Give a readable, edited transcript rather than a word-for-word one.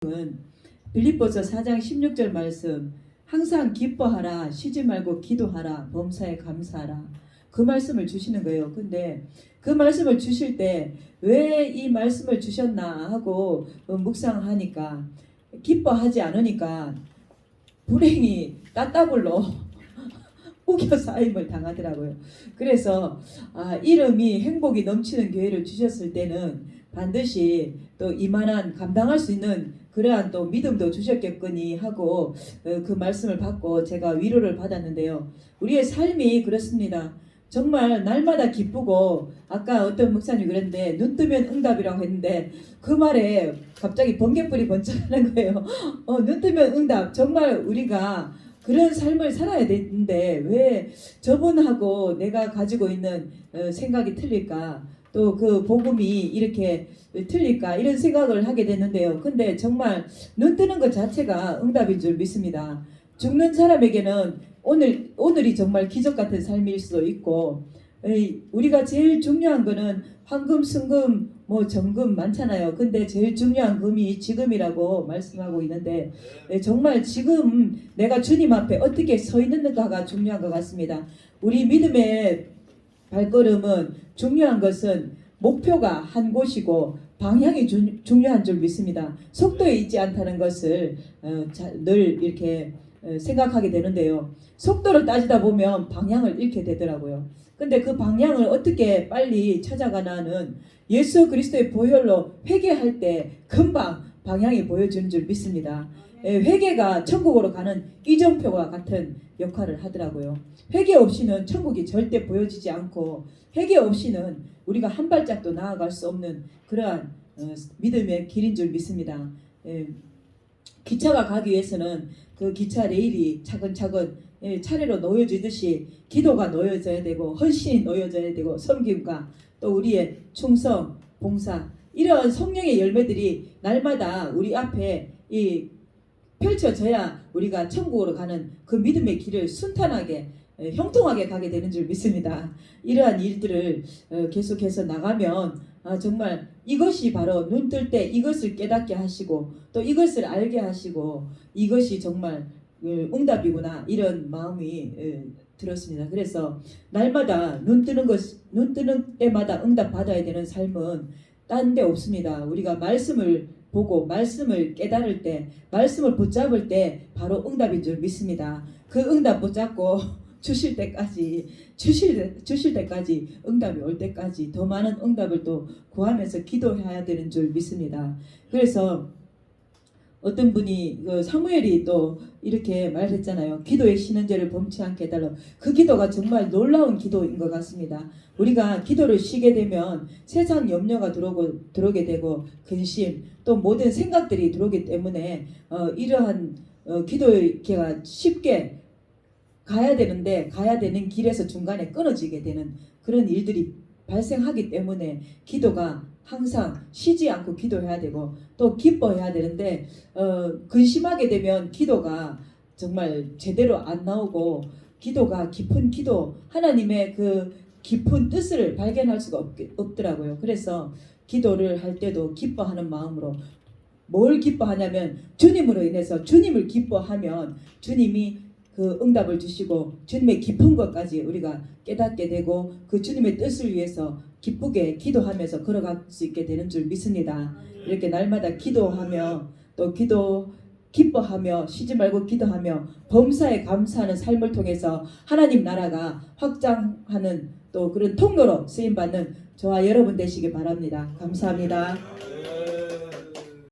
은 빌립보서 4장 16절 말씀, 항상 기뻐하라, 쉬지 말고 기도하라, 범사에 감사하라, 그 말씀을 주시는 거예요. 근데 그 말씀을 주실 때 왜 이 말씀을 주셨나 하고 묵상하니까 기뻐하지 않으니까 불행히 따따블로 우겨 쌓임을 당하더라고요. 그래서 이름이 행복이 넘치는 교회를 주셨을 때는 반드시 또 이만한 감당할 수 있는 그러한 또 믿음도 주셨겠거니 하고 그 말씀을 받고 제가 위로를 받았는데요. 우리의 삶이 그렇습니다. 정말 날마다 기쁘고, 아까 어떤 목사님이 그랬는데 눈 뜨면 응답이라고 했는데 그 말에 갑자기 번개불이 번쩍하는 거예요. 눈 뜨면 응답. 정말 우리가 그런 삶을 살아야 되는데 왜 저분하고 내가 가지고 있는 생각이 틀릴까? 또 그 복음이 이렇게 틀릴까? 이런 생각을 하게 되는데요. 근데 정말 눈 뜨는 것 자체가 응답인 줄 믿습니다. 죽는 사람에게는 오늘이 정말 기적 같은 삶일 수도 있고, 우리가 제일 중요한 거는 황금, 순금, 정금 많잖아요. 근데 제일 중요한 금이 지금이라고 말씀하고 있는데 정말 지금 내가 주님 앞에 어떻게 서 있는가가 중요한 것 같습니다. 우리 믿음의 발걸음은 중요한 것은 목표가 한 곳이고 방향이 중요한 줄 믿습니다. 속도에 있지 않다는 것을 늘 이렇게 생각하게 되는데요. 속도를 따지다 보면 방향을 잃게 되더라고요. 근데 그 방향을 어떻게 빨리 찾아가나는 예수 그리스도의 보혈로 회개할 때 금방 방향이 보여주는 줄 믿습니다. 회개가 천국으로 가는 이정표와 같은 역할을 하더라고요. 회개 없이는 천국이 절대 보여지지 않고, 회개 없이는 우리가 한 발짝도 나아갈 수 없는 그러한 믿음의 길인 줄 믿습니다. 기차가 가기 위해서는 그 기차 레일이 차근차근 차례로 놓여지듯이 기도가 놓여져야 되고, 헌신이 놓여져야 되고, 섬김과 또 우리의 충성, 봉사, 이러한 성령의 열매들이 날마다 우리 앞에 펼쳐져야 우리가 천국으로 가는 그 믿음의 길을 순탄하게 형통하게 가게 되는 줄 믿습니다. 이러한 일들을 계속해서 나가면 정말 이것이 바로 눈 뜰 때 이것을 깨닫게 하시고 또 이것을 알게 하시고 이것이 정말 응답이구나, 이런 마음이 들었습니다. 그래서 날마다 눈 뜨는 때마다 응답 받아야 되는 삶은 딴 데 없습니다. 우리가 말씀을 보고 말씀을 깨달을 때, 말씀을 붙잡을 때 바로 응답인 줄 믿습니다. 그 응답 붙잡고 주실 때까지 응답이 올 때까지 더 많은 응답을 또 구하면서 기도해야 되는 줄 믿습니다. 그래서 어떤 분이 사무엘이 또 이렇게 말했잖아요. 기도에 쉬는 죄를 범치 않게 해달라. 그 기도가 정말 놀라운 기도인 것 같습니다. 우리가 기도를 쉬게 되면 세상 염려가 들어오게 되고 근심, 또 모든 생각들이 들어오기 때문에 이러한 기도가 쉽게 가야 되는데 가야 되는 길에서 중간에 끊어지게 되는 그런 일들이 발생하기 때문에 기도가 항상 쉬지 않고 기도해야 되고 또 기뻐해야 되는데 근심하게 되면 기도가 정말 제대로 안 나오고, 기도가 깊은 기도, 하나님의 그 깊은 뜻을 발견할 수가 없더라고요. 그래서 기도를 할 때도 기뻐하는 마음으로, 뭘 기뻐하냐면 주님으로 인해서 주님을 기뻐하면 주님이 그 응답을 주시고 주님의 깊은 것까지 우리가 깨닫게 되고 그 주님의 뜻을 위해서 기쁘게 기도하면서 걸어갈 수 있게 되는 줄 믿습니다. 이렇게 날마다 기도하며 또 기뻐하며 쉬지 말고 기도하며 범사에 감사하는 삶을 통해서 하나님 나라가 확장하는 또 그런 통로로 쓰임받는 저와 여러분 되시기 바랍니다. 감사합니다.